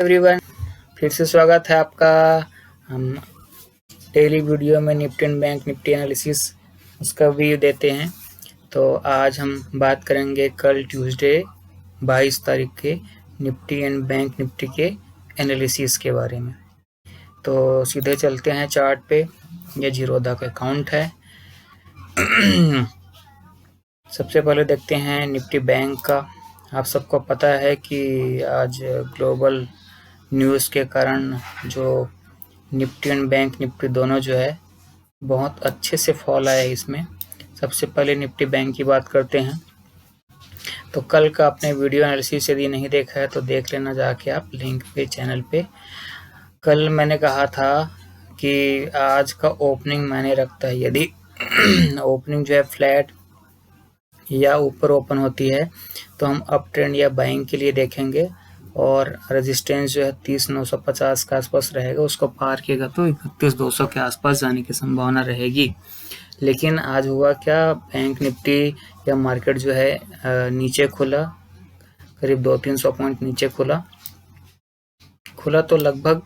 Everyone, फिर से स्वागत है आपका। हम डेली वीडियो में Nifty and bank Nifty analysis उसका व्यू देते हैं। तो आज हम बात करेंगे कल ट्यूसडे 22 तारीख के निफ्टी एंड बैंक निफ्टी के एनालिसिस के बारे में। तो सीधे चलते हैं चार्ट पे। ये जीरोधा का अकाउंट है। सबसे पहले देखते हैं निफ्टी बैंक का। आप सबको पता है कि आज ग्लोबल न्यूज़ के कारण जो निफ्टी एंड बैंक निफ्टी दोनों जो है बहुत अच्छे से फॉल आया है इसमें। सबसे पहले निफ्टी बैंक की बात करते हैं। तो कल का आपने वीडियो एनालिसिस यदि नहीं देखा है तो देख लेना जाके आप लिंक पे चैनल पे। कल मैंने कहा था कि आज का ओपनिंग मायने रखता है। यदि ओपनिंग जो है फ्लैट या ऊपर ओपन होती है तो हम अप ट्रेंड या बाइंग के लिए देखेंगे, और रेजिस्टेंस जो है 30,950 के आसपास रहेगा। उसको पार किएगा तो 31,200 के आसपास जाने की संभावना रहेगी। लेकिन आज हुआ क्या, बैंक निफ्टी या मार्केट जो है नीचे खुला, करीब 200-300 पॉइंट नीचे खुला तो लगभग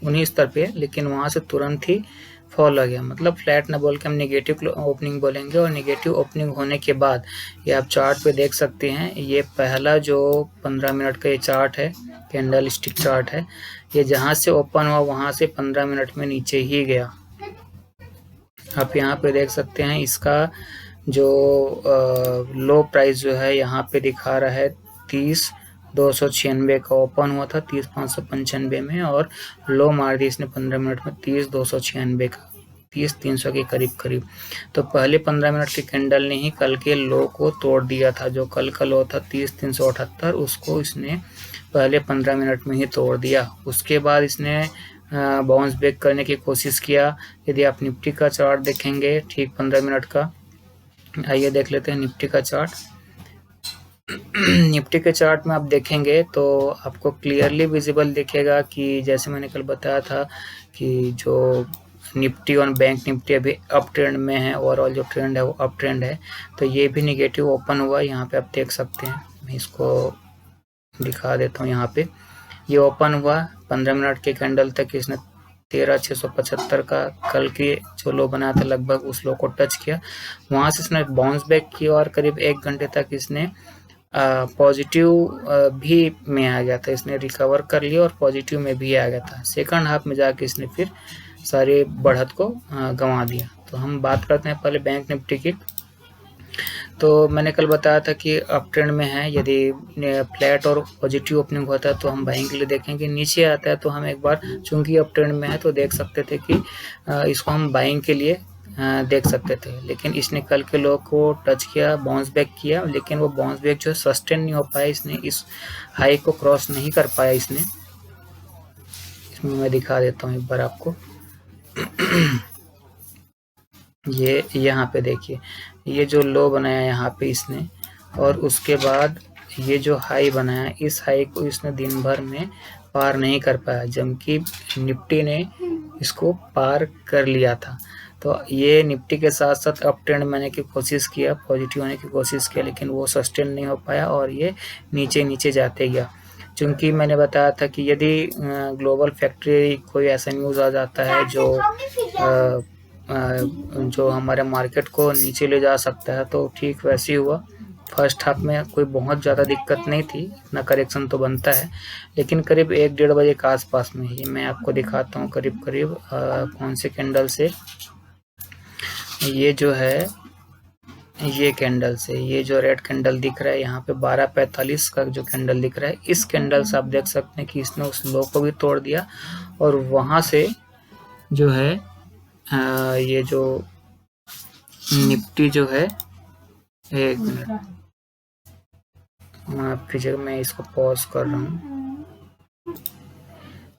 उन्हीं स्तर पे, लेकिन वहां से तुरंत ही फॉल आ गया। मतलब फ्लैट ना बोल के हम नेगेटिव ओपनिंग बोलेंगे। और नेगेटिव ओपनिंग होने के बाद ये आप चार्ट पे देख सकते हैं। ये पहला जो 15 मिनट का ये चार्ट है, कैंडल स्टिक चार्ट है, ये जहां से ओपन हुआ वहां से 15 मिनट में नीचे ही गया। आप यहाँ पे देख सकते हैं इसका जो लो प्राइस जो है यहाँ पे दिखा रहा है 30,296 का। ओपन हुआ था 30,595 में और लो मार दी इसने 15 मिनट में 30,296 का, 30,300 के करीब। तो पहले 15 मिनट के कैंडल ने ही कल के लो को तोड़ दिया था। जो कल का लो था 30,378, उसको इसने पहले 15 मिनट में ही तोड़ दिया। उसके बाद इसने बाउंस बैक करने की कोशिश किया। यदि आप निफ्टी का चार्ट देखेंगे ठीक 15 मिनट का, आइए देख लेते हैं निफ्टी का चार्ट। निफ्टी के चार्ट में आप देखेंगे तो आपको क्लियरली विजिबल दिखेगा कि जैसे मैंने कल बताया था कि जो निफ्टी और बैंक निफ्टी अभी अप ट्रेंड में है। ओवरऑल जो ट्रेंड है वो अप ट्रेंड है। तो ये भी निगेटिव ओपन हुआ, यहाँ पे आप देख सकते हैं। मैं इसको दिखा देता हूँ। यहाँ पे ये ओपन हुआ 15 मिनट के कैंडल तक इसने 13,675 का कल के जो लो बनाया था लगभग उस लो को टच किया। वहां से इसने बाउंस बैक किया और करीब 1 घंटे तक इसने पॉजिटिव भी में आ गया था। इसने रिकवर कर लिया और पॉजिटिव में भी आ गया था। सेकंड हाफ में जाके इसने फिर सारे बढ़त को गंवा दिया। तो हम बात करते हैं पहले बैंक निफ्टी की। तो मैंने कल बताया था कि अप ट्रेंड में है। यदि फ्लैट और पॉजिटिव ओपनिंग होता है तो हम बाइंग के लिए देखेंगे। नीचे आता है तो हम एक बार, चूंकि अप ट्रेंड में है तो देख सकते थे कि इसको हम बाइंग के लिए देख सकते थे। लेकिन इसने कल के लो को टच किया, बाउंस बैक किया, लेकिन वो बाउंस बैक जो सस्टेन नहीं हो पाया। इसने इस हाई को क्रॉस नहीं कर पाया। इसमें मैं दिखा देता हूँ एक बार आपको। ये यहाँ पे देखिए, ये जो लो बनाया यहाँ पे इसने, और उसके बाद ये जो हाई बनाया, इस हाई को इसने दिन भर में पार नहीं कर पाया, जबकि निफ्टी ने इसको पार कर लिया था। तो ये निफ्टी के साथ साथ अप ट्रेंड मैंने की कोशिश किया, पॉजिटिव होने की कोशिश किया, लेकिन वो सस्टेन नहीं हो पाया और ये नीचे जाते गया। चूंकि मैंने बताया था कि यदि ग्लोबल फैक्ट्री कोई ऐसा न्यूज़ आ जाता है जो हमारे मार्केट को नीचे ले जा सकता है, तो ठीक वैसे ही हुआ। फर्स्ट हाफ में कोई बहुत ज़्यादा दिक्कत नहीं थी, इतना करेक्शन तो बनता है, लेकिन करीब 1-1:30 बजे के आसपास में ही मैं आपको दिखाता हूँ करीब कौन से कैंडल से। ये जो है, ये कैंडल से, ये जो रेड कैंडल दिख रहा है यहाँ पे 12:45 का जो कैंडल दिख रहा है, इस कैंडल से आप देख सकते हैं कि इसने उस लो को भी तोड़ दिया। और वहाँ से जो है ये जो निफ्टी जो है, एक मिनट फिर मैं इसको पॉज कर रहा हूँ।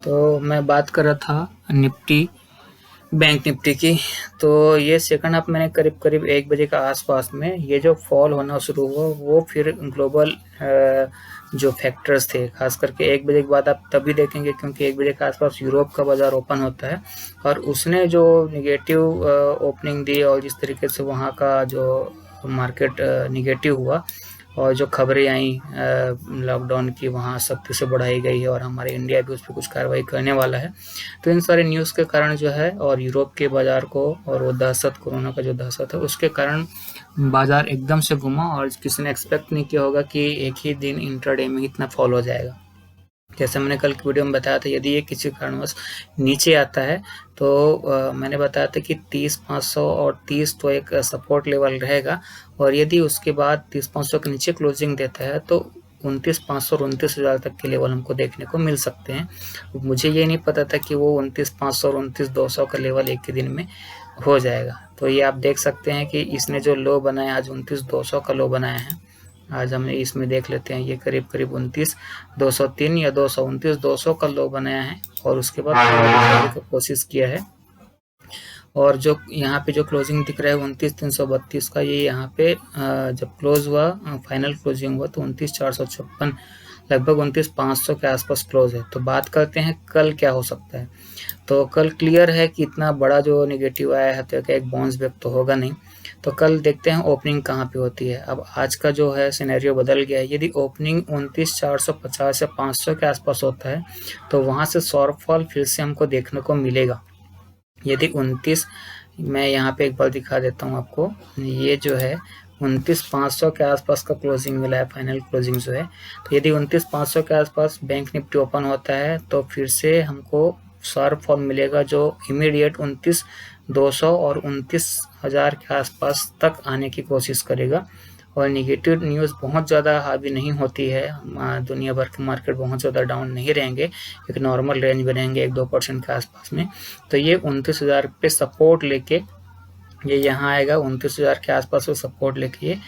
तो मैं बात कर रहा था निफ्टी बैंक निफ्टी की। तो ये सेकंड हाफ मैंने करीब 1 बजे का आसपास में ये जो फॉल होना शुरू हुआ, वो फिर ग्लोबल जो फैक्टर्स थे, खास करके 1 बजे के बाद आप तभी देखेंगे क्योंकि 1 बजे के आसपास यूरोप का बाजार ओपन होता है, और उसने जो निगेटिव ओपनिंग दी और जिस तरीके से वहाँ का जो मार्केट निगेटिव हुआ, और जो खबरें आई लॉकडाउन की, वहाँ सख्ती से बढ़ाई गई है और हमारे इंडिया भी उस पर कुछ कार्रवाई करने वाला है। तो इन सारे न्यूज़ के कारण जो है, और यूरोप के बाज़ार को, और वो दहशत, कोरोना का जो दहशत है उसके कारण बाज़ार एकदम से घूमा, और किसी ने एक्सपेक्ट नहीं किया होगा कि एक ही दिन इंट्राडे में इतना फॉल हो जाएगा। जैसे मैंने कल की वीडियो में बताया था, यदि ये किसी कारणवश नीचे आता है तो मैंने बताया था कि 30,500 और 30 तो एक सपोर्ट लेवल रहेगा, और यदि उसके बाद 30,500 के नीचे क्लोजिंग देता है तो 29,500 और 29,000 तक के लेवल हमको देखने को मिल सकते हैं। मुझे ये नहीं पता था कि वो 29,500 और 29,200 का लेवल एक ही दिन में हो जाएगा। तो ये आप देख सकते हैं कि इसने जो लो बनाया, आज 29,200 का लो बनाया है। आज हमने इसमें देख लेते हैं, ये करीब करीब 29,203 या 229,200 का लो बनाया है, और उसके बाद दिखाने की कोशिश किया है। और जो यहाँ पे जो क्लोजिंग दिख रहा है 29,332 का, ये यहाँ पे जब क्लोज हुआ, फाइनल क्लोजिंग हुआ तो 29,456, लगभग 29,500 के आसपास क्लोज है। तो बात करते हैं कल क्या हो सकता है। तो कल क्लियर है कि इतना बड़ा जो नेगेटिव आया है तो क्या एक बाउंस बैक तो होगा नहीं। तो कल देखते हैं ओपनिंग कहाँ पे होती है। अब आज का जो है सिनेरियो बदल गया है। यदि ओपनिंग 29,450 या 500 के आसपास होता है तो वहाँ से शॉर्ट फॉल फिर से हमको देखने को मिलेगा। यदि 29, मैं यहाँ पे एक बार दिखा देता हूँ आपको, ये जो है 29,500 के आसपास का क्लोजिंग मिला है, फाइनल क्लोजिंग जो है। तो यदि 29,500 के आसपास बैंक निफ्टी ओपन होता है तो फिर से हमको शार्प फॉल मिलेगा, जो इमीडिएट 29,200 और 29,000 के आसपास तक आने की कोशिश करेगा। और निगेटिव न्यूज़ बहुत ज़्यादा हावी नहीं होती है, दुनिया भर के मार्केट बहुत ज़्यादा डाउन नहीं रहेंगे, एक नॉर्मल रेंज में रहेंगे 1-2% के आसपास में। तो ये 29,000 पे सपोर्ट लेके ये यहाँ आएगा, 29,000 के आसपास वो सपोर्ट लेके ये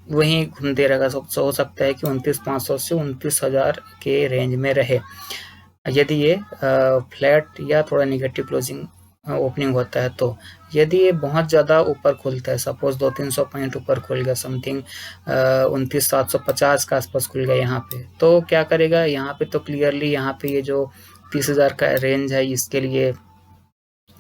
वहीं घूमते रहेगा। हो सकता है कि 29,500 से 29,000 के रेंज में रहे, यदि ये फ्लैट या थोड़ा निगेटिव क्लोजिंग ओपनिंग होता है। तो यदि ये बहुत ज़्यादा ऊपर खुलता है, सपोज 200-300 पॉइंट ऊपर खुल गया, समथिंग 29,750 के आसपास खुल गया यहाँ पे, तो क्या करेगा यहाँ पे, तो क्लियरली यहाँ पे ये जो 30,000 का रेंज है इसके लिए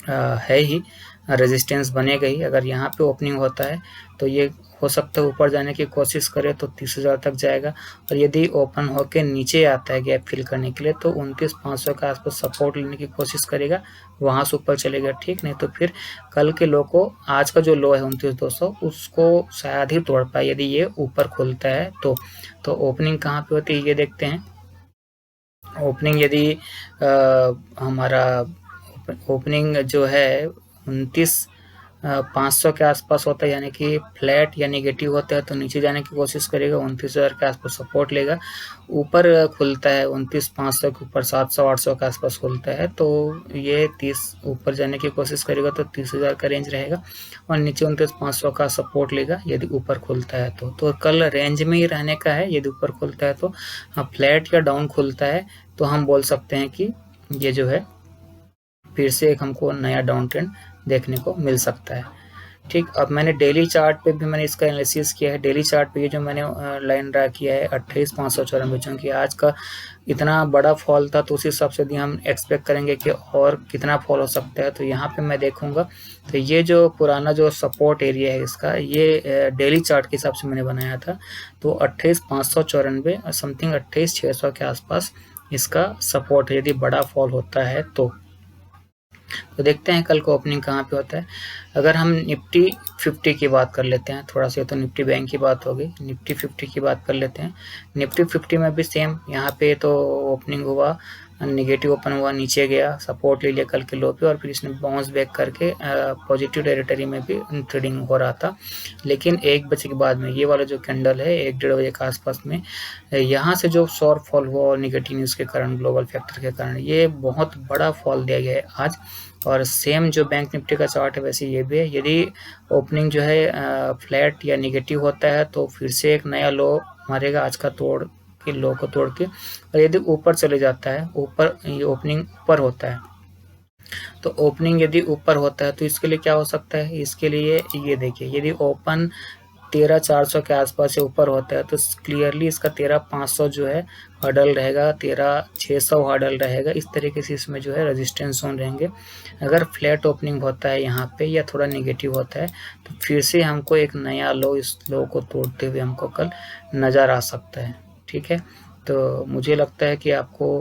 है ही, रेजिस्टेंस बनेगा ही। अगर यहाँ पे ओपनिंग होता है तो ये हो सकता है ऊपर जाने की कोशिश करे तो 30,000 तक जाएगा, और यदि ओपन होके नीचे आता है गैप फिल करने के लिए तो 29,500 के आसपास सपोर्ट लेने की कोशिश करेगा, वहाँ से ऊपर चलेगा, ठीक। नहीं तो फिर कल के लो को, आज का जो लो है 29,200, उसको शायद ही तोड़ पाए यदि ये ऊपर खुलता है तो ओपनिंग कहाँ पे होती है ये देखते हैं। ओपनिंग यदि हमारा ओपनिंग जो है 29,500 के आसपास होता है, यानी कि फ्लैट या नेगेटिव होता है तो नीचे जाने की कोशिश करेगा, 29,000 के आसपास सपोर्ट लेगा। ऊपर खुलता है 29,500 के ऊपर 700-800 के आसपास खुलता है तो ये 30 ऊपर जाने की कोशिश करेगा तो 30,000 का रेंज रहेगा, और नीचे 29,500 का सपोर्ट लेगा यदि ऊपर खुलता है तो कल रेंज में ही रहने का है। यदि ऊपर खुलता है तो फ्लैट या डाउन खुलता है तो हम बोल सकते हैं कि ये जो है फिर से एक हमको नया डाउन ट्रेंड देखने को मिल सकता है, ठीक। अब मैंने डेली चार्ट पे भी मैंने इसका एनालिसिस किया है। डेली चार्ट पे ये जो मैंने लाइन ड्रा किया है 28,594, चूँकि आज का इतना बड़ा फॉल था तो उस हिसाब से भी हम एक्सपेक्ट करेंगे कि और कितना फॉल हो सकता है। तो यहाँ पे मैं देखूंगा तो ये जो पुराना जो सपोर्ट एरिया है इसका, ये डेली चार्ट के हिसाब से मैंने बनाया था, तो 28,594 समथिंग 28,600 के आसपास इसका सपोर्ट है यदि बड़ा फॉल होता है तो देखते हैं कल को ओपनिंग कहाँ पे होता है। अगर हम निफ्टी 50 की बात कर लेते हैं, थोड़ा सा तो निफ्टी बैंक की बात हो गई, निफ्टी 50 की बात कर लेते हैं। निफ्टी 50 में भी सेम, यहाँ पे तो ओपनिंग हुआ, निगेटिव ओपन हुआ, नीचे गया, सपोर्ट ले लिया कल के लो पे, और फिर इसने बाउंस बैक करके पॉजिटिव टेरिटरी में भी ट्रेडिंग हो रहा था। लेकिन 1 बजे के बाद में ये वाला जो कैंडल है 1-1:30 बजे के आसपास में, यहाँ से जो शॉर्ट फॉल हुआ और निगेटिव न्यूज़ के कारण, ग्लोबल फैक्टर के कारण, ये बहुत बड़ा फॉल दिया गया है आज। और सेम जो बैंक निफ्टी का चार्ट है वैसे ये भी है। यदि ओपनिंग जो है फ्लैट या निगेटिव होता है तो फिर से एक नया लो मारेगा आज का तोड़ के, लो को तोड़ के। और यदि ऊपर चले जाता है, ऊपर ये ओपनिंग ऊपर होता है, तो ओपनिंग यदि ऊपर होता है तो इसके लिए क्या हो सकता है, इसके लिए ये देखिए, यदि ओपन 13,400 के आसपास से ऊपर होता है तो क्लियरली इसका 13,500 जो है हर्डल रहेगा, 13,600 हर्डल रहेगा। इस तरीके से इसमें जो है रेजिस्टेंस जोन रहेंगे। अगर फ्लैट ओपनिंग होता है यहाँ पे या थोड़ा नेगेटिव होता है तो फिर से हमको एक नया लो, इस लो को तोड़ते हुए हमको कल नज़र आ सकता है। ठीक है, तो मुझे लगता है कि आपको